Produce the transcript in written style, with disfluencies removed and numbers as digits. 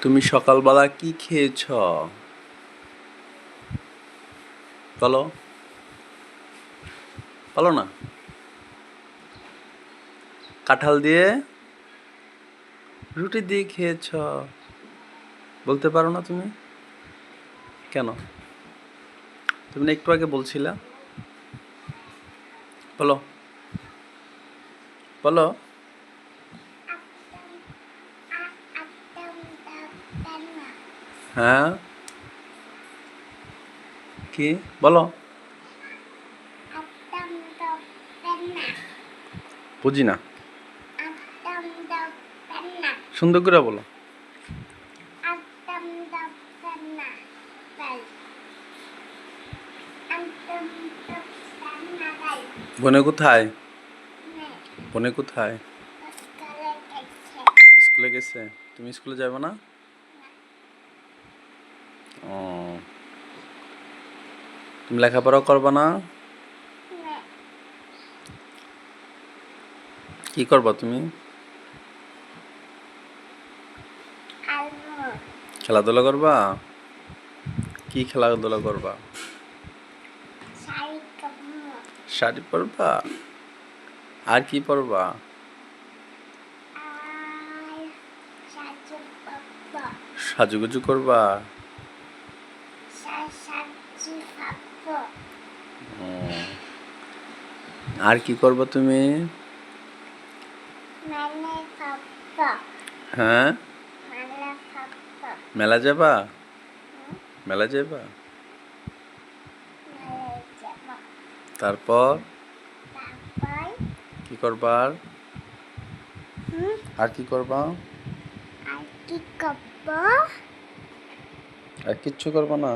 তুমি সকালবেলা কি খেয়েছ? বলো, বলো না। কাঁঠাল দিয়ে রুটি দিয়ে খেয়েছ, বলতে পারো না তুমি? কেন? তুমি না একটু আগে বলছিলা। বলো, বলো। হ্যাঁ, কি বলো? বুঝি না, সুন্দর করে বলো। বনে কোথায়? বনে কোথায়? স্কুলে গেছে। তুমি স্কুলে যাবে না? ও, তুমি লেখাপড়া করবে না? কি করবা তুমি? খেলাধুলা করবা? কি খেলাধুলা করবা? শাড়ি পরবা? আর কি পরবা? সাজুগুজু করবা? আর কি করবা তুমি? হ্যাঁ, মেলা যাবা? মেলা যাবা? তারপর কি করবা? আর কি করবা? আর কিচ্ছু করবা না?